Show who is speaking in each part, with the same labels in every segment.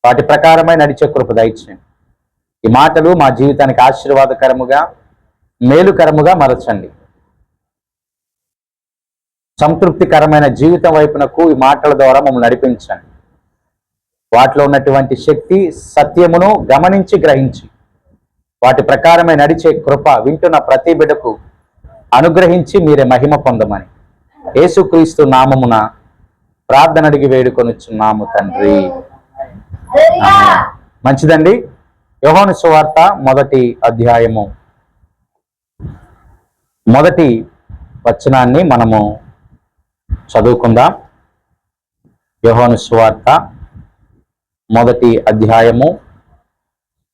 Speaker 1: వాటి ప్రకారమై నడిచే కృప దయచేయండి. ఈ మాటలు మా జీవితానికి ఆశీర్వాదకరముగా మేలుకరముగా మలచండి. సంతృప్తికరమైన జీవితం వైపునకు ఈ మాటల ద్వారా మమ్మల్ని నడిపించండి. వాటిలో ఉన్నటువంటి శక్తి సత్యమును గమనించి గ్రహించి వాటి ప్రకారమే నడిచే కృప వింటున్న ప్రతి బిడ్డకు అనుగ్రహించి మీరే మహిమ పొందమని యేసుక్రీస్తు నామమున ప్రార్థన అడిగి వేడుకొనుచున్నాము తండ్రి. మంచిదండి. యోహాను సువార్త 1వ అధ్యాయము 1వ వచనాన్ని మనము చదువుకుందాం. యోహాను సువార్త 1వ అధ్యాయము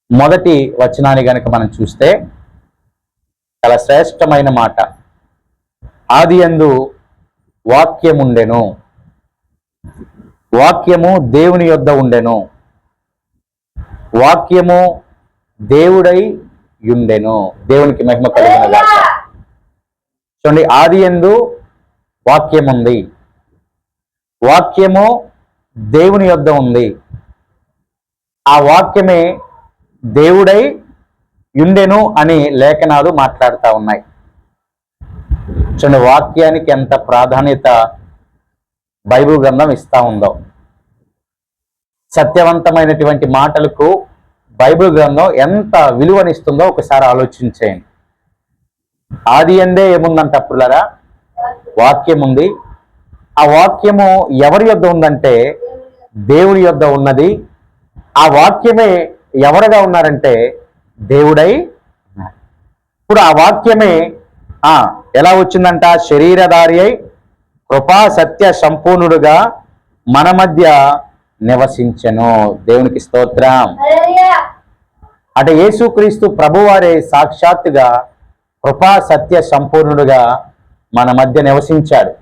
Speaker 1: 1వ వచనాన్ని గనుక మనం చూస్తే చాలా శ్రేష్టమైన మాట. ఆదియందు వాక్యముండెను, వాక్యము దేవుని యొద్ద ఉండెను, వాక్యము దేవుడై యుండెను. దేవునికి మహిమ కలుగునుగాక. చూడండి, ఆదియందు వాక్యం ఉంది, వాక్యము దేవుని యొద్ద ఉంది, ఆ వాక్యమే దేవుడై యుండెను అని లేఖనాలు మాట్లాడుతూ ఉన్నాయి. చూడండి, వాక్యానికి ఎంత ప్రాధాన్యత బైబిల్ గ్రంథం ఇస్తా ఉందో. సత్యవంతమైనటువంటి మాటలకు బైబిల్ గ్రంథం ఎంత విలువనిస్తుందో ఒకసారి ఆలోచించేయండి. ఆది అందే ఏముందంట అప్పుడులారా? వాక్యం ఉంది. ఆ వాక్యము ఎవరి యొద్ద ఉందంటే దేవుని యొద్ద ఉన్నది. ఆ వాక్యమే ఎవరుగా ఉన్నారంటే దేవుడై ఉన్నారు. ఇప్పుడు ఆ వాక్యమే ఎలా వచ్చిందంట? శరీరధారి అయి కృపా సత్య సంపూర్ణుడుగా మన మధ్య నివసించెను. దేవునికి స్తోత్రం. అంటే యేసుక్రీస్తు ప్రభువారే సాక్షాత్తుగా కృపా సత్య సంపూర్ణుడుగా మన మధ్య నివసించాడు,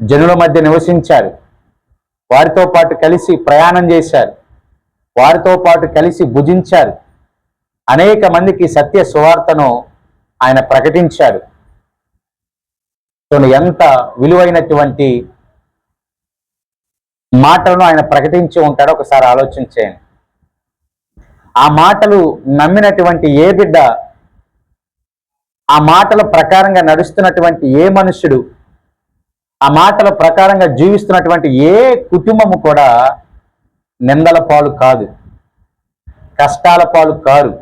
Speaker 1: జనుల మధ్య నివసించాడు, వారితో పాటు కలిసి ప్రయాణం చేశారు, వారితో పాటు కలిసి భుజించారు, అనేక మందికి సత్య సువార్తను ఆయన ప్రకటించాడు. ఎంత విలువైనటువంటి మాటలను ఆయన ప్రకటించి ఉంటాడో ఒకసారి ఆలోచించేయండి. ఆ మాటలు నమ్మినటువంటి ఏ బిడ్డ, ఆ మాటల ప్రకారంగా నడుస్తున్నటువంటి ఏ మనుష్యుడు, ఆ మాటల ప్రకారంగా జీవిస్తున్నటువంటి ఏ కుటుంబము కూడా నిందల పాలు కాదు, కష్టాల పాలు కారు.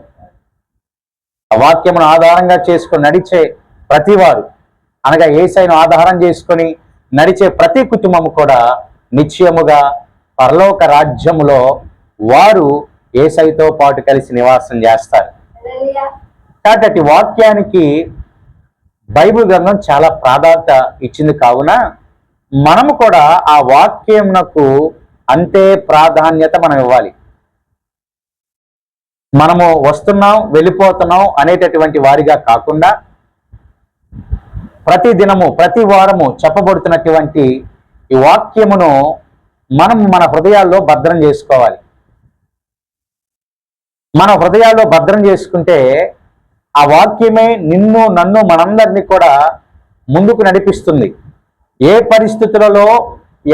Speaker 1: ఆ వాక్యమును ఆధారంగా చేసుకొని నడిచే ప్రతివారు, అనగా యేసయ్యను ఆధారం చేసుకొని నడిచే ప్రతి కుటుంబము కూడా నిశ్చయముగా పరలోక రాజ్యములో వారు యేసయ్యతో పాటు కలిసి నివాసం చేస్తారు. కాబట్టి వాక్యానికి బైబిల్ గ్రంథం చాలా ప్రాధాన్యత ఇచ్చింది. కావున మనము కూడా ఆ వాక్యమునకు అంతే ప్రాధాన్యత మనం ఇవ్వాలి. మనము వస్తున్నాం వెళ్ళిపోతున్నాం అనేటటువంటి వారిగా కాకుండా ప్రతి దినము ప్రతి వారము చెప్పబడుతున్నటువంటి ఈ వాక్యమును మనం మన హృదయాల్లో భద్రం చేసుకోవాలి. మన హృదయాల్లో భద్రం చేసుకుంటే ఆ వాక్యమే నిన్ను నన్ను మనందరినీ కూడా ముందుకు నడిపిస్తుంది. ఏ పరిస్థితులలో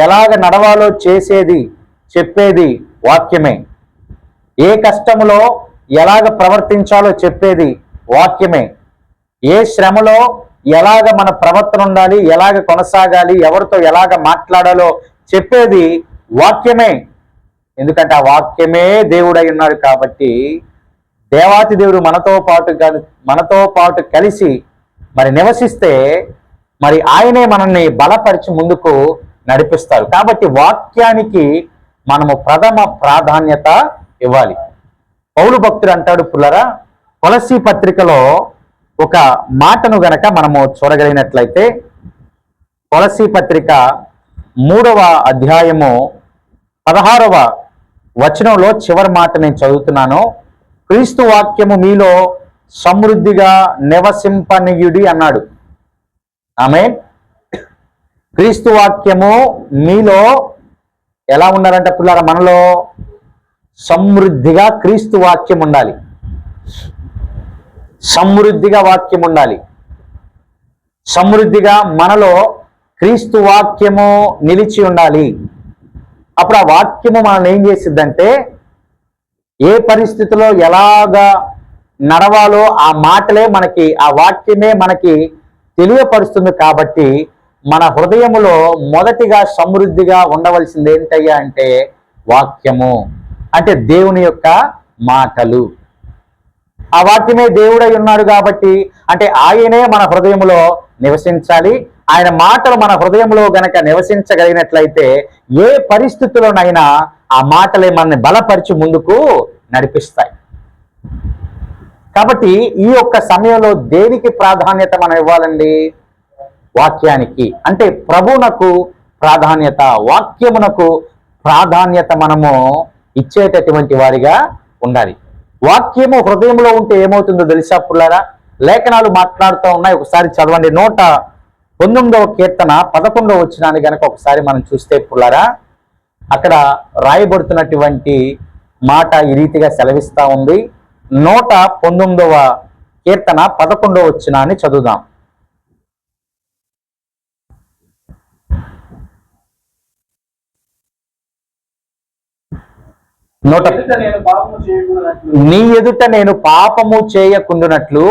Speaker 1: ఎలాగ నడవాలో చేసేది చెప్పేది వాక్యమే. ఏ కష్టములో ఎలాగ ప్రవర్తించాలో చెప్పేది వాక్యమే. ఏ శ్రమలో ఎలాగ మన ప్రవర్తన ఉండాలి, ఎలాగ కొనసాగాలి, ఎవరితో ఎలాగ మాట్లాడాలో చెప్పేది వాక్యమే. ఎందుకంటే ఆ వాక్యమే దేవుడై ఉన్నాడు. కాబట్టి దేవాతి దేవుడు మనతో పాటు కలిసి మరి నివసిస్తే మరి ఆయనే మనల్ని బలపరిచి ముందుకు నడిపిస్తారు. కాబట్టి వాక్యానికి మనము ప్రథమ ప్రాధాన్యత ఇవ్వాలి. పౌలు భక్తుడు అంటాడు, పుల్లరా, కొలస్సీ పత్రికలో ఒక మాటను గనక మనము చూడగలిగినట్లయితే, కొలస్సీ పత్రిక 3వ అధ్యాయము 16వ వచనంలో చివరి మాట నేను చదువుతున్నాను. క్రీస్తు వాక్యము మీలో సమృద్ధిగా నివసింపనీయుడి అన్నాడు. ఆమేన్. క్రీస్తు వాక్యము మీలో ఎలా ఉండాలంటే పుల్లారా, మనలో సమృద్ధిగా క్రీస్తు వాక్యం ఉండాలి. సమృద్ధిగా వాక్యం ఉండాలి. సమృద్ధిగా మనలో క్రీస్తు వాక్యము నిలిచి ఉండాలి. అప్పుడు ఆ వాక్యము మనల్ని ఏం చేసిద్దంటే ఏ పరిస్థితిలో ఎలాగా నడవాలో ఆ మాటలే మనకి, ఆ వాక్యమే మనకి తెలియపరుస్తుంది. కాబట్టి మన హృదయములో మొదటిగా సమృద్ధిగా ఉండవలసింది ఏంటయ్యా అంటే వాక్యము, అంటే దేవుని యొక్క మాటలు. ఆ వాక్యమే దేవుడై ఉన్నాడు కాబట్టి, అంటే ఆయనే మన హృదయంలో నివసించాలి. ఆయన మాటలు మన హృదయంలో గనక నివసించగలిగినట్లయితే ఏ పరిస్థితుల్లోనైనా ఆ మాటలే మనల్ని బలపరిచి ముందుకు నడిపిస్తాయి. కాబట్టి ఈ యొక్క సమయంలో దేనికి ప్రాధాన్యత మనం ఇవ్వాలండి? వాక్యానికి, అంటే ప్రభువునకు ప్రాధాన్యత, వాక్యమునకు ప్రాధాన్యత మనము ఇచ్చేటటువంటి వారిగా ఉండాలి. వాక్యము హృదయంలో ఉంటే ఏమవుతుందో తెలుసా పుల్లారా? లేఖనాలు మాట్లాడుతూ ఉన్నాయి. ఒకసారి చదవండి. 119వ కీర్తన 11వ వచనాన్ని గనక ఒకసారి మనం చూస్తే పుల్లారా, అక్కడ రాయబడుతున్నటువంటి మాట ఈ రీతిగా సెలవిస్తా ఉంది. 119వ కీర్తన 11వ వచనాన్ని చదువుదాం. నీ ఎదుట నేను పాపము చేయకుండునట్లు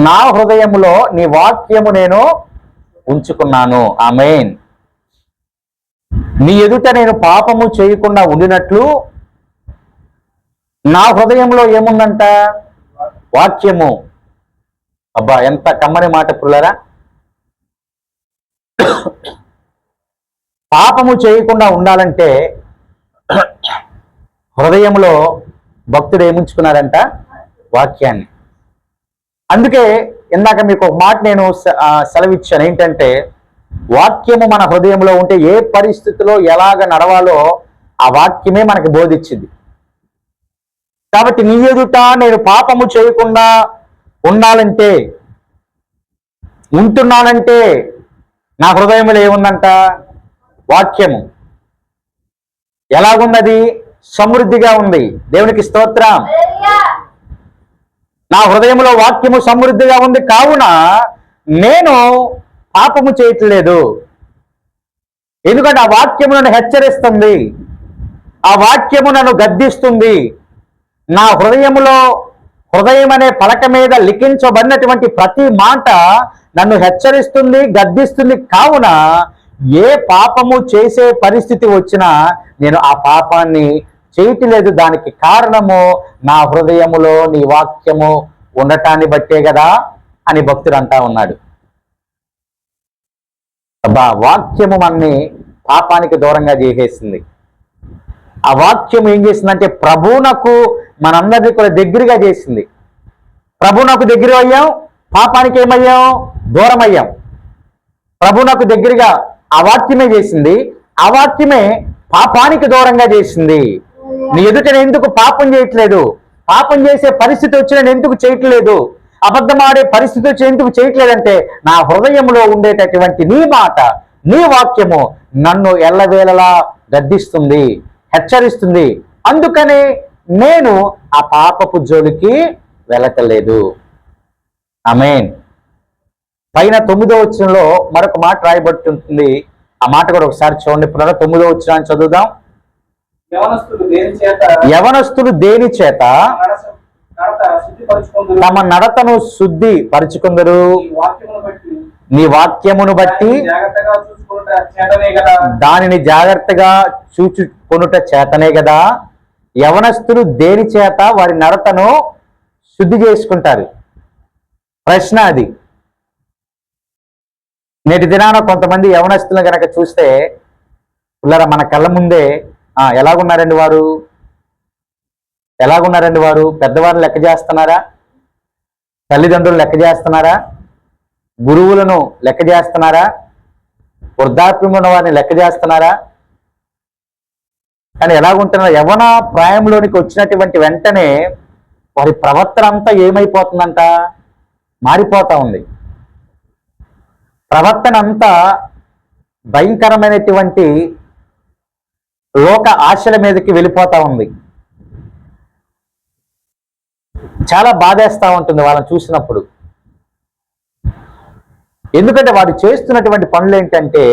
Speaker 1: నా హృదయములో నీ వాక్యము నేను ఉంచుకున్నాను. ఆమేన్. నీ ఎదుట నేను పాపము చేయకుండా ఉండినట్లు నా హృదయంలో ఏముందంట? వాక్యము. అబ్బా, ఎంత కమ్మని మాట పుల్లరా! పాపము చేయకుండా ఉండాలంటే హృదయంలో భక్తుడు ఏముంచుకున్నారంట? వాక్యాన్ని. అందుకే ఇందాక మీకు ఒక మాట నేను సెలవిచ్చాను. ఏంటంటే వాక్యము మన హృదయంలో ఉంటే ఏ పరిస్థితిలో ఎలాగ నడవాలో ఆ వాక్యమే మనకు బోధించింది. కాబట్టి నీ ఎదుట నేను పాపము చేయకుండా ఉండాలంటే, ఉంటున్నానంటే నా హృదయంలో ఏముందంట? వాక్యము. ఎలాగున్నది? సమృద్ధిగా ఉంది. దేవునికి స్తోత్రం. నా హృదయంలో వాక్యము సమృద్ధిగా ఉంది, కావున నేను పాపము చేయట్లేదు. ఎందుకంటే ఆ వాక్యము నన్ను హెచ్చరిస్తుంది, ఆ వాక్యము నన్ను గద్దిస్తుంది. నా హృదయం అనే పలక మీద లిఖించబడినటువంటి ప్రతి మాట నన్ను హెచ్చరిస్తుంది, గద్దిస్తుంది. కావున ఏ పాపము చేసే పరిస్థితి వచ్చినా నేను ఆ పాపాన్ని చేయట్లేదు. దానికి కారణము నా హృదయములో నీ వాక్యము ఉండటాన్ని బట్టే కదా అని భక్తుడు అంటా ఉన్నాడు. అబ్బా, వాక్యము మనని పాపానికి దూరంగా చేసేసింది. ఆ వాక్యం ఏం చేసిందంటే ప్రభువునకు మనందరినీ కూడా దగ్గరగా చేసింది. ప్రభువునకు దగ్గర అయ్యాం, పాపానికి ఏమయ్యాం? దూరం అయ్యాం. ప్రభువునకు దగ్గరగా ఆ వాక్యమే చేసింది, ఆ వాక్యమే పాపానికి దూరంగా చేసింది. నీ ఎదుట నేను ఎందుకు పాపం చేయట్లేదు? పాపం చేసే పరిస్థితి వచ్చి నేను ఎందుకు చేయట్లేదు? అబద్ధమాడే పరిస్థితి వచ్చి ఎందుకు చేయట్లేదంటే నా హృదయంలో ఉండేటటువంటి నీ మాట, నీ వాక్యము నన్ను ఎల్లవేళలా గద్దిస్తుంది, హెచ్చరిస్తుంది. అందుకనే నేను ఆ పాపపు జోలికి వెళ్ళటలేదు. ఆమేన్. పైన 9వ వచనంలో మరొక మాట రాయబడుతుంది. ఆ మాట కూడా ఒకసారి చూడండి. 9వ వచనాన్ని చదువుదాం. యవనస్తులు దేని చేత తమ నడతను శుద్ధి పరుచుకుందరు? నీ వాక్యమును బట్టి దానిని జాగ్రత్తగా చూచుకొనుట చేతనే కదా. యవనస్తులు దేని చేత వారి నడతను శుద్ధి చేసుకుంటారు? ప్రశ్న అది. నేటి దినాన కొంతమంది యవనస్తులను కనుక చూస్తే పిల్లరా, మన కళ్ళ ముందే ఎలాగున్నారండి వారు? ఎలాగున్నారండి వారు? పెద్దవారిని లెక్క చేస్తున్నారా? తల్లిదండ్రులు లెక్క చేస్తున్నారా? గురువులను లెక్క చేస్తున్నారా? వృద్ధాప్యం ఉన్న వారిని లెక్క చేస్తున్నారా? కానీ ఎలాగుంటున్నారు? యవ్వన ప్రాయంలోనికి వచ్చినటువంటి వెంటనే వారి ప్రవర్తన అంతా ఏమైపోతుందంట? మారిపోతా ఉంది. ప్రవర్తన అంతా భయంకరమైనటువంటి లోక ఆశల మీదకి వెళ్ళిపోతా ఉంది. చాలా బాధేస్తా ఉంటుంది వాళ్ళని చూసినప్పుడు. ఎందుకంటే వారు చేస్తున్నటువంటి పనులు ఏంటంటే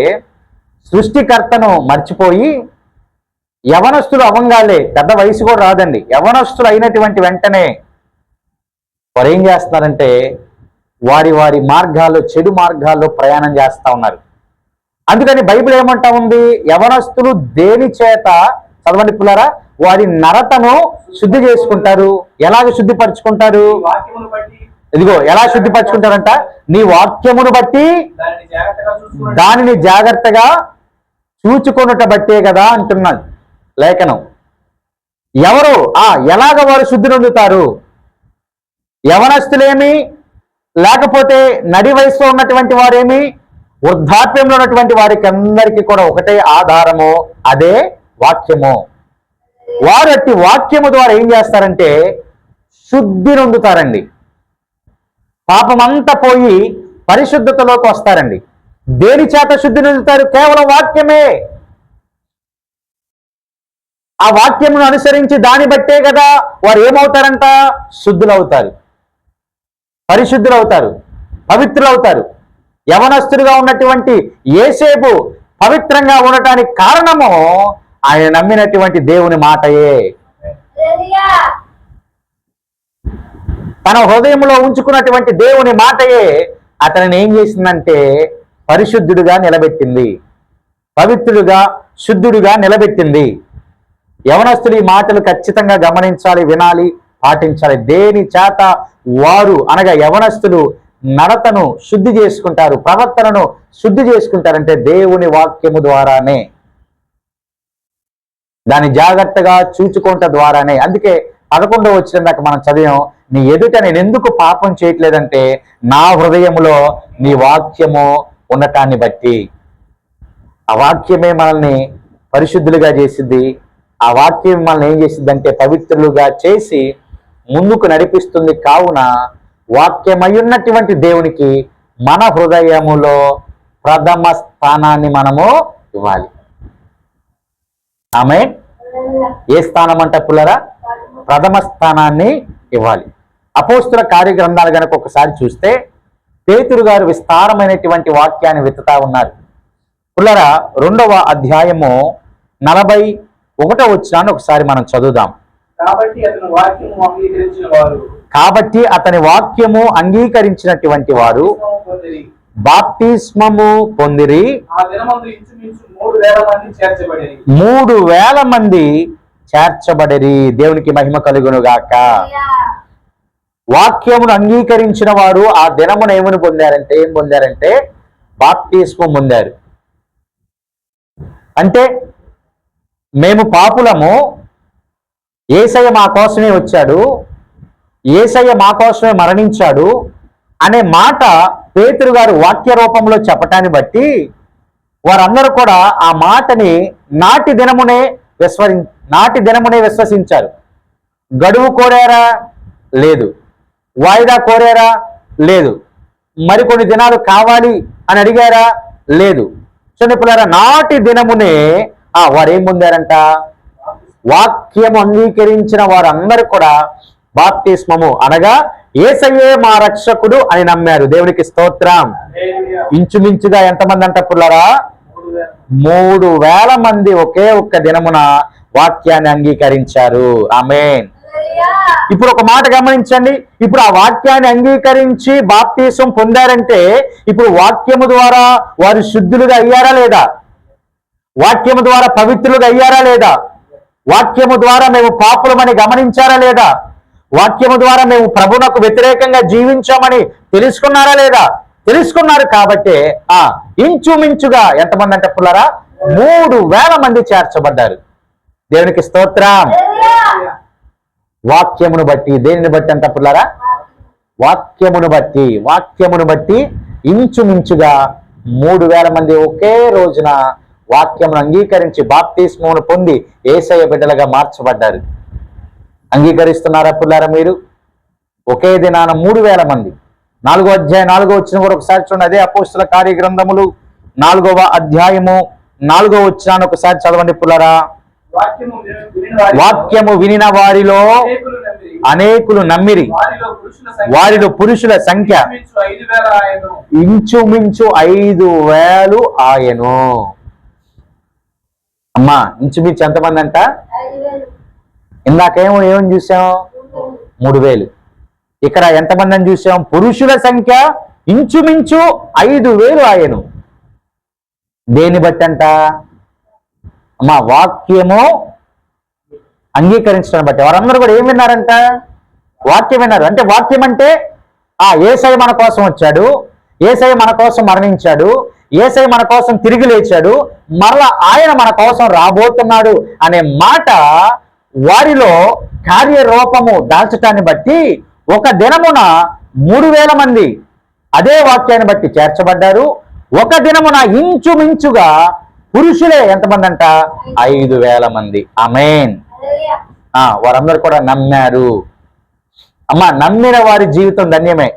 Speaker 1: సృష్టికర్తను మర్చిపోయి యవనస్తులు అవంగాలే, పెద్ద వయసు కూడా రాదండి. యవనస్తులు అయినటువంటి వెంటనే వారు ఏం చేస్తున్నారంటే వారి వారి మార్గాల్లో, చెడు మార్గాల్లో ప్రయాణం చేస్తా ఉన్నారు. అందుకని బైబిల్ ఏమంటా ఉంది, యవనస్తులు దేని చేత, చదవండి పిల్లరా, వారి నరతను శుద్ధి చేసుకుంటారు. ఎలాగ శుద్ధిపరచుకుంటారు? ఇదిగో ఎలా శుద్ధిపరచుకుంటారంట, నీ వాక్యమును బట్టి దానిని జాగ్రత్తగా చూచుకొనుట బట్టే కదా అంటున్నాడు లేఖనం. ఎవరు ఎలాగ వారు శుద్ధి నొందుతారు? యవనస్తులేమి, లేకపోతే నడి వయసులో ఉన్నటువంటి వారేమి, వృద్ధాప్యంలో ఉన్నటువంటి వారికి అందరికీ కూడా ఒకటే ఆధారము, అదే వాక్యము. వారు అట్టి వాక్యము ద్వారా ఏం చేస్తారంటే శుద్ధి నొందుతారండి. పాపమంతా పోయి పరిశుద్ధతలోకి వస్తారండి. దేని చేత శుద్ధి నొందుతారు? కేవలం వాక్యమే. ఆ వాక్యమును అనుసరించి దాన్ని బట్టే కదా వారు ఏమవుతారంట, శుద్ధులవుతారు, పరిశుద్ధులవుతారు, పవిత్రులవుతారు. యవనస్తుడిగా ఉన్నటువంటి యేసేపు పవిత్రంగా ఉండటానికి కారణము ఆయన నమ్మినటువంటి దేవుని మాటయే. తన హృదయంలో ఉంచుకున్నటువంటి దేవుని మాటయే అతనిని ఏం చేసిందంటే పరిశుద్ధుడిగా నిలబెట్టింది, పవిత్రుడిగా, శుద్ధుడిగా నిలబెట్టింది. యవనస్తులు ఈ మాటలు ఖచ్చితంగా గమనించాలి, వినాలి, పాటించాలి. దేని చేత వారు అనగా యవనస్తులు నడతను శుద్ధి చేసుకుంటారు, ప్రవర్తనను శుద్ధి చేసుకుంటారంటే దేవుని వాక్యము ద్వారానే, దాన్ని జాగ్రత్తగా చూచుకుంట ద్వారానే. అందుకే 11వ వచనం దాకా మనం చదివాం, నీ ఎదుట నేను ఎందుకు పాపం చేయట్లేదంటే నా హృదయములో నీ వాక్యము ఉండటాన్ని బట్టి. ఆ వాక్యమే మనల్ని పరిశుద్ధులుగా చేసిద్ది. ఆ వాక్యం మనల్ని ఏం చేసిద్దంటే పవిత్రులుగా చేసి ముందుకు నడిపిస్తుంది. కావున వాక్యమయ్యున్నటువంటి దేవునికి మన హృదయములో ప్రథమ స్థానాన్ని మనము ఇవ్వాలి. ఆమె ఏ స్థానం అంట పుల్లరా? ప్రథమ స్థానాన్ని ఇవ్వాలి. అపోస్తుల కార్యగ్రంథాలు కనుక ఒకసారి చూస్తే పేతురు గారు విస్తారమైనటువంటి వాక్యాన్ని వెతుకుతా ఉన్నారు. పుల్లరా 2వ అధ్యాయము 41వ వచనాన్ని ఒకసారి మనం చదువుదాం. కాబట్టి అతని వాక్యము అంగీకరించినటువంటి వారు బాప్తిస్మము పొందిరి. 3,000 మంది చేర్చబడిరి. దేవునికి మహిమ కలుగును గాక. వాక్యమును అంగీకరించిన వారు ఆ దినమున ఏం పొందారంటే బాప్తిస్మం పొందారు. అంటే మేము పాపులము, యేసయ్య మా కోసమే వచ్చాడు, యేసయ్య మా కోసమే మరణించాడు అనే మాట పేతురు గారు వాక్య రూపంలో చెప్పటాన్ని బట్టి వారందరూ కూడా ఆ మాటని నాటి దినమునే విశ్వసించారు. గడువు కోరారా? లేదు. వాయిదా కోరారా? లేదు. మరికొన్ని దినాలు కావాలి అని అడిగారా? లేదు. చిన్నపిల్లారా, నాటి దినమునే వారు ఏం పొందారంట? వాక్యము అంగీకరించిన వారందరూ కూడా బాప్తిస్మము అనగా యేసయ్యే మా రక్షకుడు అని నమ్మారు. దేవునికి స్తోత్రం. ఇంచుమించుగా ఎంతమంది అంట పుల్లారా? 3,000 మంది ఒకే ఒక్క దినమున వాక్యాన్ని అంగీకరించారు. ఆమేన్. ఇప్పుడు ఒక మాట గమనించండి. ఇప్పుడు ఆ వాక్యాన్ని అంగీకరించి బాప్తిసం పొందారంటే ఇప్పుడు వాక్యము ద్వారా వారు శుద్ధులుగా అయ్యారా లేదా? వాక్యము ద్వారా పవిత్రులుగా అయ్యారా లేదా? వాక్యము ద్వారా మేము పాపులమని గమనించారా లేదా? వాక్యము ద్వారా మేము ప్రభువునకు వ్యతిరేకంగా జీవించామని తెలుసుకున్నారా లేదా? తెలుసుకున్నారు. కాబట్టి ఇంచుమించుగా ఎంతమంది అంటే పుల్లారా? 3,000 మంది చేర్చబడ్డారు. దేవునికి స్తోత్రం. వాక్యమును బట్టి. దేనిని బట్టి అంట పుల్లారా? వాక్యమును బట్టి ఇంచుమించుగా 3,000 మంది ఒకే రోజున వాక్యమును అంగీకరించి బాప్తిస్మమును పొంది యేసయ్య బిడ్డలుగా మార్చబడ్డారు. అంగీకరిస్తున్నారా పుల్లారా మీరు? ఒకే దినాన 3,000 మంది. 4వ అధ్యాయం 4వ వచనం కూడా ఒకసారి చూడండి. అదే అపోస్తుల కార్యగ్రంథములు 4వ అధ్యాయము 4వ వచనాన్ని ఒకసారి చదవండి పుల్లారా. వాక్యము వినిన వారిలో అనేకులు నమ్మిరి. వారిలో పురుషుల సంఖ్య ఇంచుమించు 5,000 ఆయను. అమ్మా ఇంచుమించు ఎంతమంది అంట? ఇందాకేమో ఏమని చూసాం? 3000. ఇక్కడ ఎంతమంది అని చూసాం? పురుషుల సంఖ్య ఇంచుమించు 5000 ఆయను. దేని బట్టి అంట? అమ్మా వాక్యము అంగీకరించడం బట్టి. వారందరూ కూడా ఏం విన్నారంట? వాక్యం విన్నారు. అంటే వాక్యం అంటే యేసయ్య మన కోసం వచ్చాడు, యేసయ్య మన కోసం మరణించాడు, యేసయ్య మన కోసం తిరిగి లేచాడు, మరలా ఆయన మన కోసం రాబోతున్నాడు అనే మాట వారిలో కార్యరూపము దాల్చటాన్ని బట్టి ఒక దినమున 3000 మంది అదే వాక్యాన్ని బట్టి చేర్చబడ్డారు. ఒక దినమున ఇంచుమించుగా పురుషులే ఎంతమంది అంట? 5000 మంది. ఆమేన్. వారందరూ కూడా నమ్మారు. అమ్మా నమ్మిన వారి జీవితం ధన్యమే.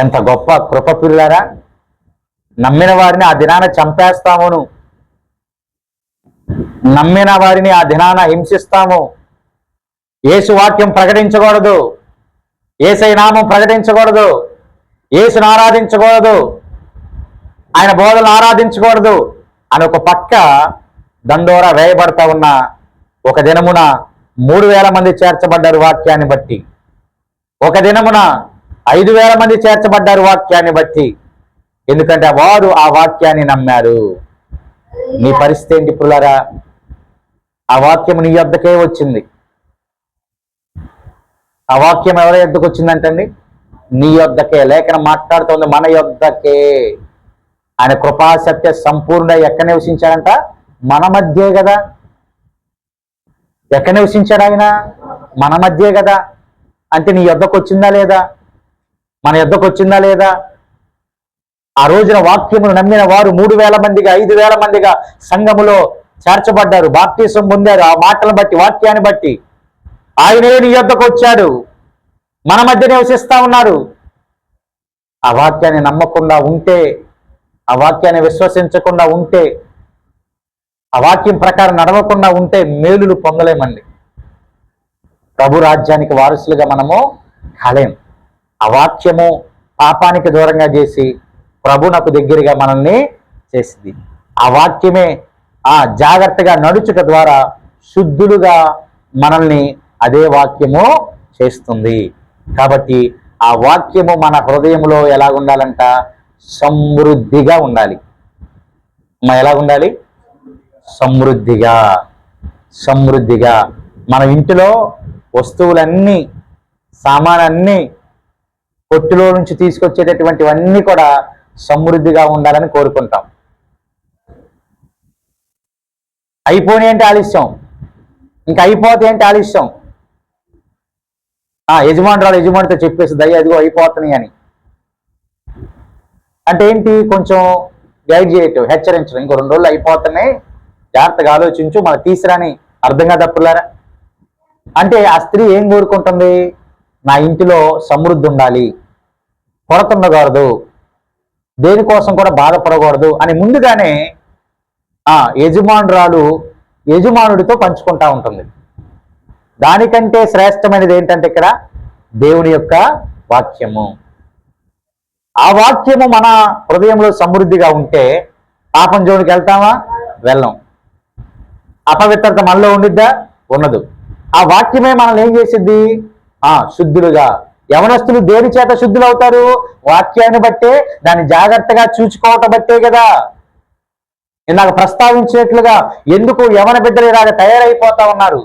Speaker 1: ఎంత గొప్ప కృప పిల్లారా! నమ్మిన వారిని ఆ దినాన చంపేస్తామును, నమ్మిన వారిని ఆ దినాన హింసిస్తాము. యేసు వాక్యం ప్రకటించకూడదు, యేసయ్య నామం ప్రకటించకూడదు, యేసును ఆరాధించకూడదు, ఆయన బోధనలు ఆరాధించకూడదు అని ఒక పక్క దండోరా వేయబడతా ఉన్న ఒక దినమున 3000 మంది చేర్చబడ్డారు వాక్యాన్ని బట్టి. ఒక దినమున 5000 మంది చేర్చబడ్డారు వాక్యాన్ని బట్టి. ఎందుకంటే వారు ఆ వాక్యాన్ని నమ్మారు. నీ పరిస్థితి ఏంటి పుల్లారా? ఆ వాక్యం నీ యొద్దకే వచ్చింది. ఆ వాక్యం ఎవరి యొద్దకు వచ్చిందంటండి? నీ యొద్దకే. లేఖనం మాట్లాడుతోంది మన యొద్దకే. ఆయన కృపాసత్య సంపూర్ణ ఎక్కడ నివసించాడంట? మన మధ్యే కదా. ఎక్కడ నివసించాడు ఆయన? మన మధ్యే కదా. అంటే నీ యొద్దకు వచ్చిందా లేదా? మన యొద్దకు వచ్చిందా లేదా? ఆ రోజున వాక్యమును నమ్మిన వారు 3000 మందిగా 5000 మందిగా సంఘములో చేర్చబడ్డారు, బాప్తిసం పొందారు. ఆ మాటలను బట్టి, వాక్యాన్ని బట్టి ఆయనే నీ యొద్దకు వచ్చాడు, మన మధ్య నివసిస్తా ఉన్నారు. ఆ వాక్యాన్ని నమ్మకుండా ఉంటే, ఆ వాక్యాన్ని విశ్వసించకుండా ఉంటే, ఆ వాక్యం ప్రకారం నడవకుండా ఉంటే మేలులు పొందలేమండి. ప్రభు రాజ్యానికి వారసులుగా మనము కాలేం. ఆ వాక్యము పాపానికి దూరంగా చేసి ప్రభునకు దగ్గరగా మనల్ని చేసింది. ఆ వాక్యమే జాగ్రత్తగా నడుచుట ద్వారా శుద్ధులుగా మనల్ని అదే వాక్యము చేస్తుంది. కాబట్టి ఆ వాక్యము మన హృదయంలో ఎలా ఉండాలంట? సమృద్ధిగా ఉండాలి. ఎలా ఉండాలి? సమృద్ధిగా. సమృద్ధిగా. మన ఇంటిలో వస్తువులన్నీ, సామానన్నీ, కొట్టులో నుంచి తీసుకొచ్చేటటువంటివన్నీ కూడా సమృద్ధిగా ఉండాలని కోరుకుంటాం. అయిపోయి అంటే ఆలస్యం, ఇంకా అయిపోతే అంటే ఆలస్యం. యజమానితో చెప్పేసి దయ్య అదిగో అయిపోతున్నాయి అని. అంటే ఏంటి? కొంచెం గైడ్ చేయటం, హెచ్చరించడం. ఇంకో 2 రోజులు అయిపోతున్నాయి, జాగ్రత్తగా ఆలోచించు, మన తీసిరాని అర్థంగా తప్పులారా. అంటే ఆ స్త్రీ ఏం కోరుకుంటుంది? నా ఇంటిలో సమృద్ధి ఉండాలి, కొరత ఉండకూడదు, దేనికోసం కూడా బాధపడకూడదు అని ముందుగానే యజమానుడితో పంచుకుంటా ఉంటుంది. దానికంటే శ్రేష్టమైనది ఏంటంటే ఇక్కడ దేవుని యొక్క వాక్యము. ఆ వాక్యము మన హృదయంలో సమృద్ధిగా ఉంటే పాపం జోలికి వెళ్తామా? వెళ్ళం. అపవిత్రత మనలో ఉండిద్దా? ఉండదు. ఆ వాక్యమే మనల్ని ఏం చేసిద్ది? శుద్ధులుగా. యవనస్తులు దేని చేత శుద్ధులు అవుతారు? వాక్యాన్ని బట్టే, దాన్ని జాగ్రత్తగా చూచుకోవటం బట్టే కదా. ఇందాక ప్రస్తావించినట్లుగా ఎందుకు యవన బిడ్డలు ఇలాగ తయారైపోతా ఉన్నారు?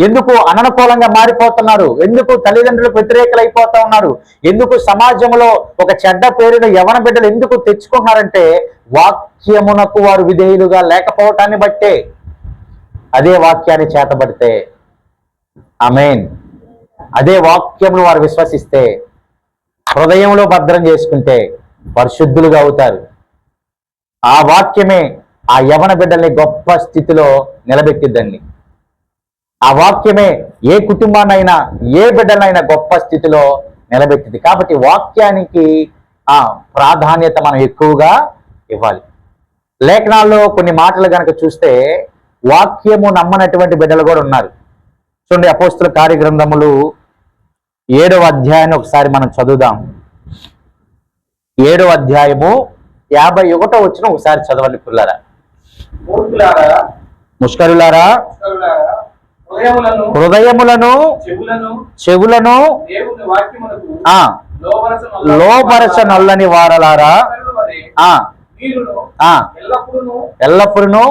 Speaker 1: ఎందుకు అననుకూలంగా మారిపోతున్నారు? ఎందుకు తల్లిదండ్రులకు వ్యతిరేకలైపోతా ఉన్నారు? ఎందుకు సమాజంలో ఒక చెడ్డ పేరును యవన బిడ్డలు ఎందుకు తెచ్చుకున్నారంటే వాక్యమునకు వారు విధేయులుగా లేకపోవటాన్ని బట్టే. అదే వాక్యాన్ని చేతబడితే, ఆమేన్, అదే వాక్యమును వారు విశ్వసిస్తే, హృదయంలో భద్రం చేసుకుంటే వారు శుద్ధులుగా అవుతారు. ఆ వాక్యమే ఆ యవన బిడ్డల్ని గొప్ప స్థితిలో నిలబెట్టిద్దండి. ఆ వాక్యమే ఏ కుటుంబాన్నైనా, ఏ బిడ్డలైనా గొప్ప స్థితిలో నిలబెట్టింది. కాబట్టి వాక్యానికి ప్రాధాన్యత మనం ఎక్కువగా ఇవ్వాలి. లేఖనాల్లో కొన్ని మాటలు కనుక చూస్తే వాక్యము నమ్మనటువంటి బిడ్డలు కూడా ఉన్నారు. చూడండి, అపోస్తుల కార్యగ్రంథములు 7వ అధ్యాయాన్ని ఒకసారి మనం చదువుదాం. 7వ అధ్యాయము 51వ వచనం ఒకసారి చదవండి పిల్లరా.
Speaker 2: మూర్ఖులారా,
Speaker 1: ముష్కరులారా, హృదయములను చెవులను లోబరచ నల్లని వారలారా, ఎల్లప్పుడూ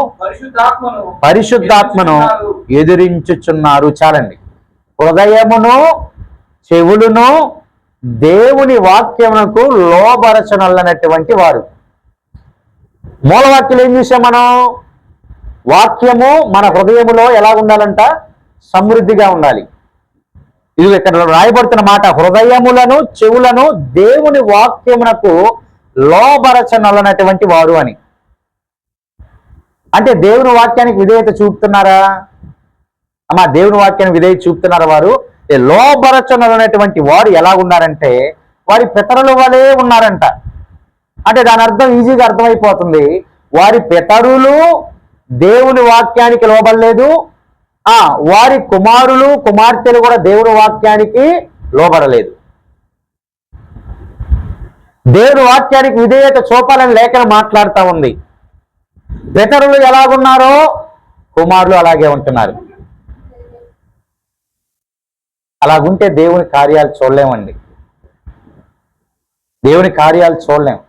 Speaker 1: పరిశుద్ధాత్మను ఎదిరించుచున్నారు. చాలండి. హృదయమును చెవులను దేవుని వాక్యమునకు లోబరచనల్లనటువంటి వారు. మూలవాక్యం ఏం చూసాం మనం? వాక్యము మన హృదయములో ఎలా ఉండాలంట? సమృద్ధిగా ఉండాలి. ఇది ఇక్కడ రాయబడుతున్న మాట, హృదయములను చెవులను దేవుని వాక్యమునకు లోబరచనల్లనటువంటి వారు అని. అంటే దేవుని వాక్యానికి విధేయత చూపుతున్నారా అమ్మా? దేవుని వాక్యానికి విధేయత చూపుతున్నారా వారు? లోబరచనల్లనటువంటి వారు ఎలా ఉన్నారంటే వారి పితరుల వలె ఉన్నారంట. అంటే దాని అర్థం ఈజీగా అర్థమైపోతుంది. వారి పితరులు దేవుని వాక్యానికి లోబడలేదు, వారి కుమారులు కుమార్తెలు కూడా దేవుని వాక్యానికి లోబడలేదు. దేవుని వాక్యానికి విధేయత చూపాలని లేఖనం మాట్లాడుతూ ఉంది. పితరులు ఎలాగున్నారో కుమారులు అలాగే ఉంటున్నారు. అలాగుంటే దేవుని కార్యాలు చూడలేమండి. దేవుని కార్యాలు చూడలేం.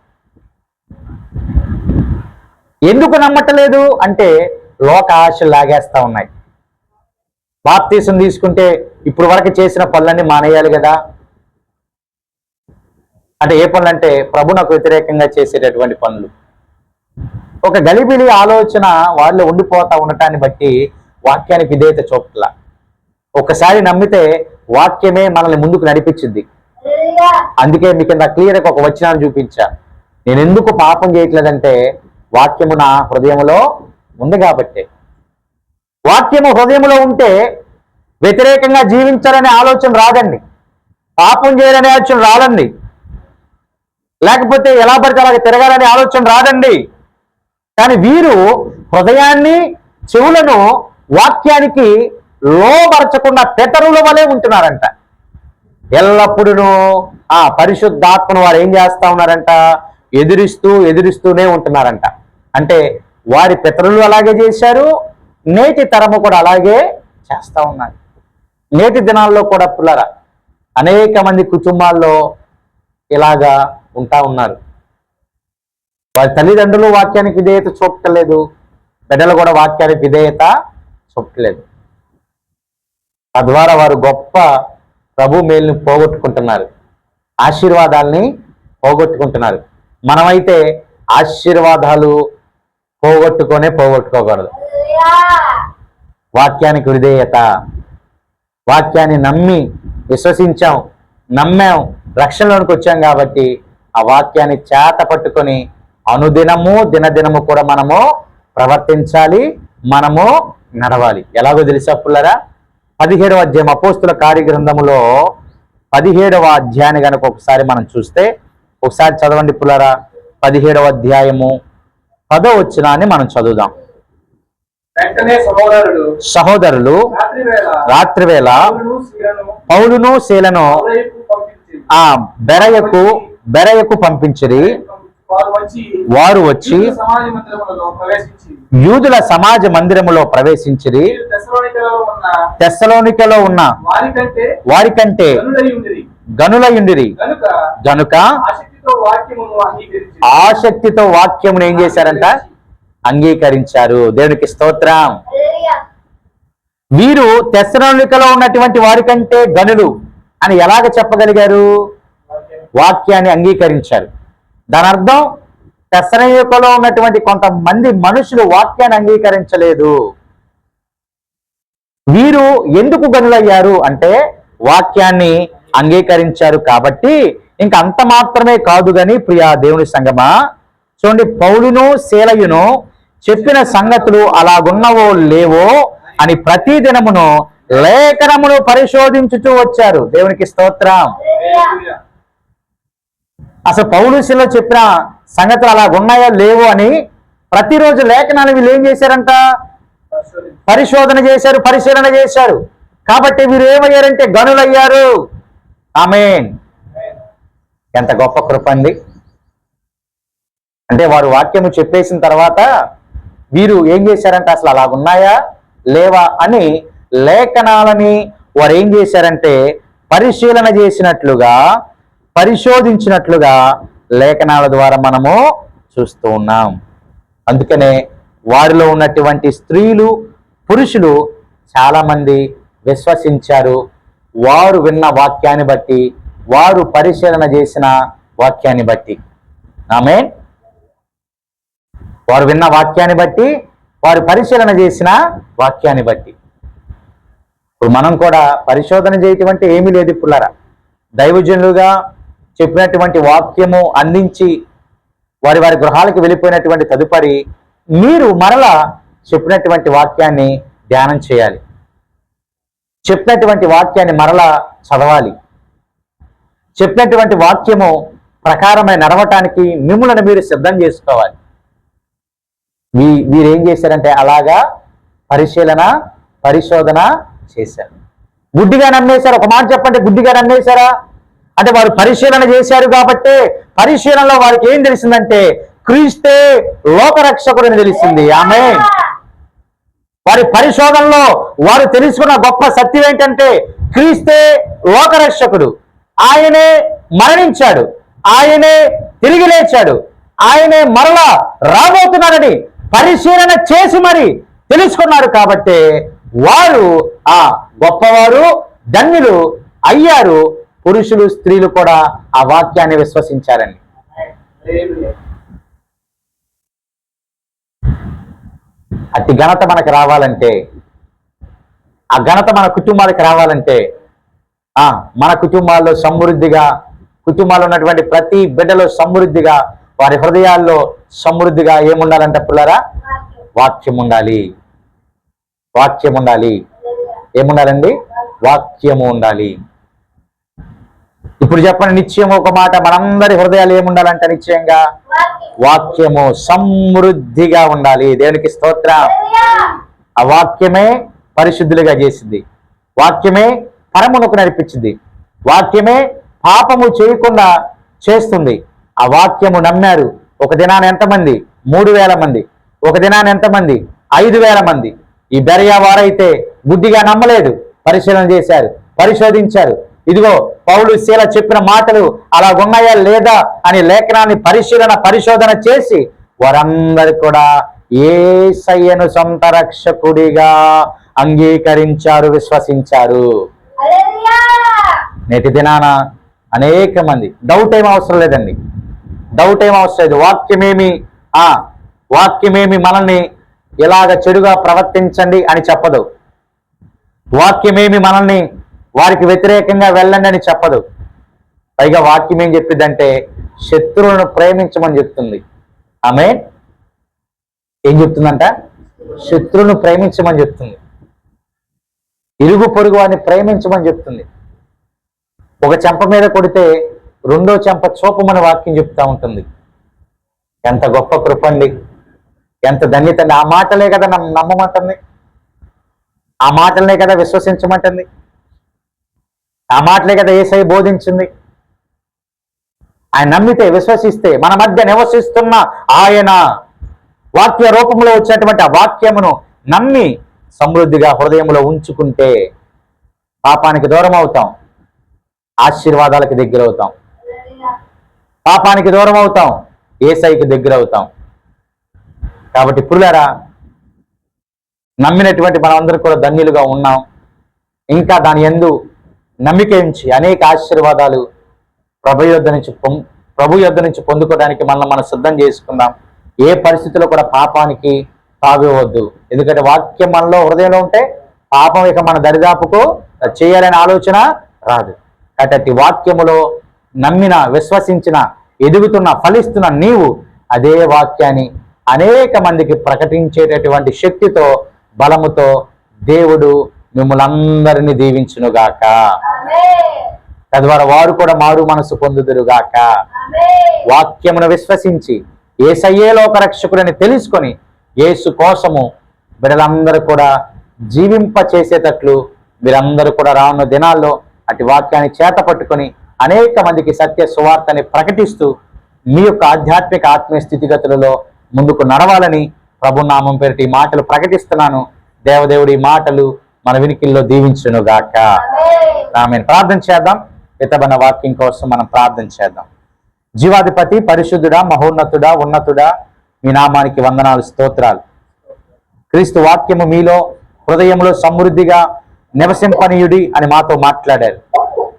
Speaker 1: ఎందుకు నమ్మటలేదు అంటే లోక ఆశలు లాగేస్తా ఉన్నాయి. బాప్తీసం తీసుకుంటే ఇప్పుడు వరకు చేసిన పనులన్నీ మానేయాలి కదా. అంటే ఏ పనులు అంటే ప్రభునకు వ్యతిరేకంగా చేసేటటువంటి పనులు. ఒక గలిబిలి ఆలోచన వాళ్ళు ఉండిపోతా ఉండటాన్ని బట్టి వాక్యానికి విధేయత చూపట్లా. ఒకసారి నమ్మితే వాక్యమే మనల్ని ముందుకు నడిపించింది. అందుకే మీకు ఇంత క్లియర్గా ఒక వచనాన్ని చూపించా. నేను ఎందుకు పాపం చేయట్లేదంటే వాక్యము నా హృదయంలో ఉంది కాబట్టి. వాక్యము హృదయంలో ఉంటే వ్యతిరేకంగా జీవించాలనే ఆలోచన రాదండి, పాపం చేయాలనే ఆలోచన రాదండి, లేకపోతే ఎలా పడితే అలాగే తిరగాలనే ఆలోచన రాదండి. కానీ వీరు హృదయాన్ని చెవులను వాక్యానికి లోబరచకుండా పితరుల వలె ఉంటున్నారంట. ఎల్లప్పుడూ పరిశుద్ధాత్మను వారు ఏం చేస్తా ఉన్నారంట? ఎదిరిస్తూనే ఉంటున్నారంట. అంటే వారి పితరులు అలాగే చేశారు, నేటి తరము కూడా అలాగే చేస్తా ఉన్నారు. నేటి దినాల్లో కూడా పిల్లరా అనేక మంది కుటుంబాల్లో ఇలాగా ఉంటా ఉన్నారు. వారి తల్లిదండ్రులు వాక్యానికి విధేయత చూపట్లేదు, బిడ్డలు కూడా వాక్యానికి విధేయత చూపట్లేదు. తద్వారా వారు గొప్ప ప్రభు మేలుని పోగొట్టుకుంటున్నారు, ఆశీర్వాదాల్ని పోగొట్టుకుంటున్నారు. మనమైతే ఆశీర్వాదాలు పోగొట్టుకోకూడదు. వాక్యానికి విధేయత, వాక్యాన్ని నమ్మి విశ్వసించాం, నమ్మాం, రక్షణలోనికి వచ్చాం కాబట్టి ఆ వాక్యాన్ని చేత పట్టుకొని అనుదినము దినదినము కూడా మనము ప్రవర్తించాలి, మనము నడవాలి. ఎలాగో తెలుసా పుల్లరా? 17వ అధ్యాయం అపోస్తుల కార్యగ్రంథములో 17వ అధ్యాయాన్ని కనుక ఒకసారి మనం చూస్తే, ఒకసారి చదవండి పుల్లరా. 17వ అధ్యాయము 10వ వచనాన్ని మనం చదువుదాం. సహోదరులు రాత్రివేళ పౌలును శీలను బెరయకు పంపించిరి. వారు వచ్చి యూదుల సమాజ మందిరములో ప్రవేశించిరి. తెస్సలోనికలో ఉన్న వారికంటే గనులయుండిరి గనుక ఆసక్తితో వాక్యమును ఏం చేశారంట? అంగీకరించారు. దేవునికి స్తోత్రం. వీరు తెస్సలోనికలో ఉన్నటువంటి వారికంటే గనులు అని ఎలాగ చెప్పగలిగారు? వాక్యాన్ని అంగీకరించారు. దాని అర్థం తెస్సలోనికలో ఉన్నటువంటి కొంతమంది మనుషులు వాక్యాన్ని అంగీకరించలేదు. వీరు ఎందుకు గనులయ్యారు అంటే వాక్యాన్ని అంగీకరించారు కాబట్టి. ఇంకా అంత మాత్రమే కాదు గాని ప్రియా దేవుని సంగమా, చూడండి, పౌలును శీలయును చెప్పిన సంగతులు అలాగున్నవో లేవో అని ప్రతి దినమును లేఖనమును పరిశోధించుతూ వచ్చారు. దేవునికి స్తోత్రం. అసలు పౌలు శీల చెప్పిన సంగతులు అలా ఉన్నాయో లేవో అని ప్రతిరోజు లేఖనాలు వీళ్ళు ఏం చేశారంట? పరిశోధన చేశారు, పరిశీలన చేశారు. కాబట్టి వీరు ఏమయ్యారంటే గనులయ్యారు. ఆమేన్. ఎంత గొప్ప కృప అండి. అంటే వారు వాక్యము చెప్పేసిన తర్వాత వీరు ఏం చేశారంటే అసలు అలా ఉన్నాయా లేవా అని లేఖనాలని వారు ఏం చేశారంటే పరిశీలన చేసినట్లుగా, పరిశోధించినట్లుగా లేఖనాల ద్వారా మనము చూస్తూ ఉన్నాం. అందుకనే వారిలో ఉన్నటువంటి స్త్రీలు, పురుషులు చాలా మంది విశ్వసించారు. వారు విన్న వాక్యాన్ని బట్టి, వారు పరిశీలన చేసిన వాక్యాన్ని బట్టి. ఆమేన్. వారు విన్న వాక్యాన్ని బట్టి, వారు పరిశీలన చేసిన వాక్యాన్ని బట్టి. ఇప్పుడు మనం కూడా పరిశోధన చేయటం అంటే ఏమీ లేదు పుల్లారా. దైవజనులుగా చెప్పినటువంటి వాక్యము అందించి వారి వారి గృహాలకు వెళ్ళిపోయినటువంటి తదుపరి మీరు మరలా చెప్పినటువంటి వాక్యాన్ని ధ్యానం చేయాలి. చెప్పినటువంటి వాక్యాన్ని మరలా చదవాలి. చెప్పినటువంటి వాక్యము ప్రకారమై నడవటానికి మిమ్మల్ని మీరు సిద్ధం చేసుకోవాలి. వీరేం చేశారంటే అలాగా పరిశోధన చేశారు. గుడ్డిగా నమ్మేశారు. ఒక మాట చెప్పండి, గుడ్డిగా నమ్మేశారా అంటే వారు పరిశీలన చేశారు కాబట్టి పరిశీలనలో వారికి ఏం తెలిసిందంటే క్రీస్తే లోకరక్షకుడని తెలిసింది. ఆమేన్. వారి పరిశోధనలో వారు తెలుసుకున్న గొప్ప సత్యం ఏంటంటే క్రీస్తే లోకరక్షకుడు. ఆయనే మరణించాడు, ఆయనే తిరిగి లేచాడు, ఆయనే మరలా రాబోతున్నాడని పరిశీలన చేసి మరి తెలుసుకున్నారు. కాబట్టి వారు గొప్పవారు, ధన్యులు అయ్యారు. పురుషులు, స్త్రీలు కూడా ఆ వాక్యాన్ని విశ్వసించారండి. అతి ఘనత మనకు రావాలంటే, ఆ ఘనత మన కుటుంబాలకు రావాలంటే, మన కుటుంబాల్లో సమృద్ధిగా, కుటుంబాల్లో ఉన్నటువంటి ప్రతి బిడ్డలో సమృద్ధిగా, వారి హృదయాల్లో సమృద్ధిగా ఏముండాలంటే పుల్లారా? వాక్యం ఉండాలి. వాక్యం ఉండాలి. ఏముండాలండి? వాక్యము ఉండాలి. ఇప్పుడు చెప్పండి, నిశ్చయం ఒక మాట, మనందరి హృదయాలు ఏముండాలంటే నిశ్చయంగా వాక్యము సమృద్ధిగా ఉండాలి. దేవునికి స్తోత్రం. ఆ వాక్యమే పరిశుద్ధులుగా చేసింది. వాక్యమే పరమునకు నడిపించింది. వాక్యమే పాపము చేయకుండా చేస్తుంది. ఆ వాక్యము నమ్మారు. ఒక దినాన ఎంతమంది? 3000 మంది. ఒక దినాన ఎంతమంది? 5000 మంది. ఈ బెరయా వారైతే గుడ్డిగా నమ్మలేదు, పరిశీలన చేశారు, పరిశోధించారు. ఇదిగో పౌలు, శీల చెప్పిన మాటలు అలా ఉన్నాయా లేదా అని లేఖనాన్ని పరిశోధన చేసి వారందరూ కూడా యేసయ్యను సొంత రక్షకుడిగా అంగీకరించారు, విశ్వసించారు. నేటి దినాన అనేక మంది డౌట్ ఏం అవసరం లేదండి. డౌట్ ఏం అవసరం లేదు. వాక్యమేమి మనల్ని ఇలాగ చెడుగా ప్రవర్తించండి అని చెప్పదు. వాక్యమేమి మనల్ని వారికి వ్యతిరేకంగా వెళ్ళండి అని చెప్పదు. పైగా వాక్యం ఏం చెప్పిద్దంటే శత్రువులను ప్రేమించమని చెప్తుంది. ఆమేన్. ఏం చెప్తుందంట? శత్రువును ప్రేమించమని చెప్తుంది. ఇరుగు పొరుగు వారిని ప్రేమించమని చెప్తుంది. ఒక చెంప మీద కొడితే రెండో చెంప చూపమని వాక్యం చెప్తా ఉంటుంది. ఎంత గొప్ప కృపండి, ఎంత ధన్యత అండి. ఆ మాటలే కదా నమ్మమంటుంది, ఆ మాటలనే కదా విశ్వసించమంటుంది, ఆ మాటలే కదా యేసయ్య బోధించింది. ఆయన నమ్మితే, విశ్వసిస్తే మన మధ్య నివసిస్తున్న ఆయన వాక్య రూపంలో వచ్చినటువంటి ఆ వాక్యమును నమ్మి సమృద్ధిగా హృదయంలో ఉంచుకుంటే పాపానికి దూరం అవుతాం, ఆశీర్వాదాలకు దగ్గర అవుతాం. పాపానికి దూరం అవుతాం, యేసయ్యకి దగ్గర అవుతాం. కాబట్టి పురులారా, నమ్మినటువంటి మనందరం కూడా ధన్యులుగా ఉన్నాం. ఇంకా దాని యందు నమ్మిక ఉంచి అనేక ఆశీర్వాదాలు ప్రభు యొద్ద నుంచి పొందుకోవడానికి మనం సిద్ధం చేసుకుందాం. ఏ పరిస్థితిలో కూడా పాపానికి తావివ్వద్దు. ఎందుకంటే వాక్యం మనలో, హృదయంలో ఉంటే పాపం ఇక మన దరిదాపుకు చేయాలనే ఆలోచన రాదు. కాబట్టి వాక్యములో నమ్మిన, విశ్వసించిన, ఎదుగుతున్న, ఫలిస్తున్న నీవు అదే వాక్యాన్ని అనేక మందికి ప్రకటించేటటువంటి శక్తితో, బలముతో దేవుడు మిమ్మల్ని అందరినీ దీవించునుగాక. తద్వారా వారు కూడా మారు మనసు పొందుదురుగాక. వాక్యమును విశ్వసించి యేసయ్యే లోకరక్షకుడని తెలుసుకొని యేసు కోసము బిడ్డలందరూ కూడా జీవింప చేసేటట్లు మీరందరూ కూడా రానున్న దినాల్లో అటు వాక్యాన్ని చేత పట్టుకొని అనేక మందికి సత్య సువార్తని ప్రకటిస్తూ మీ యొక్క ఆధ్యాత్మిక ఆత్మీయ స్థితిగతులలో ముందుకు నడవాలని ప్రభు నామం పేరిట ఈ మాటలు ప్రకటిస్తున్నాను. దేవదేవుడి ఈ మాటలు మన వినికిల్లో దీవించును గాక. ఆమేన్. ప్రార్థన చేద్దాం. హితబడిన వాక్యం కోసం మనం ప్రార్థన చేద్దాం. జీవాధిపతి, పరిశుద్ధుడా, మహోన్నతుడా, ఉన్నతుడా, మీ నామానికి వందనాలు, స్తోత్రాలు. క్రీస్తు వాక్యము మీలో హృదయంలో సమృద్ధిగా నివసింపనీయుడి అని మాతో మాట్లాడారు.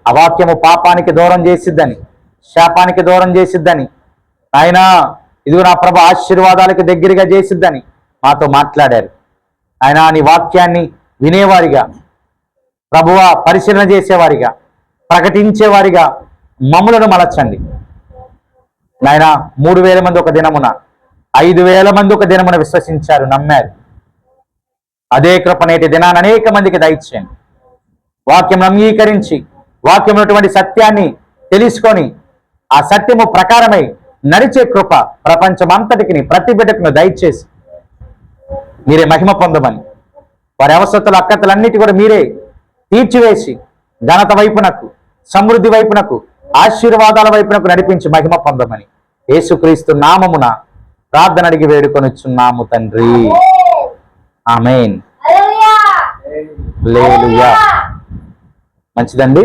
Speaker 1: ఆ వాక్యము పాపానికి దూరం చేసిద్దని, శాపానికి దూరం చేసిద్దని, ఆయన ఇదిగో నా ప్రభు ఆశీర్వాదాలకు దగ్గరగా చేసిద్దని మాతో మాట్లాడారు. ఆయన నీ వాక్యాన్ని వినేవారిగా, ప్రభువ పరిశీలన చేసేవారిగా, ప్రకటించేవారిగా మమ్ములను మలచండి. నాయన 3000 మంది ఒక దినమున, 5000 మంది ఒక దినమున విశ్వసించారు, నమ్మారు. అదే కృప నేటి దినాన్ని అనేక మందికి దయచేయండి. వాక్యం అంగీకరించి వాక్యం ఉన్నటువంటి సత్యాన్ని తెలుసుకొని ఆ సత్యము ప్రకారమై నడిచే కృప ప్రపంచమంతటికి ప్రతి బిడ్డకును దయచేసి మీరే మహిమ పొందమని, వారి అవసరతలు అక్కతలన్నిటి కూడా మీరే తీర్చివేసి ఘనత వైపునకు, సమృద్ధి వైపునకు, ఆశీర్వాదాల వైపునకు నడిపించి మహిమ పొందమని యేసుక్రీస్తు నామమున ప్రార్థన అడిగి వేడుకొనిచున్నాము తండ్రి. ఆమేన్. హల్లెలూయా. మంచిదండి.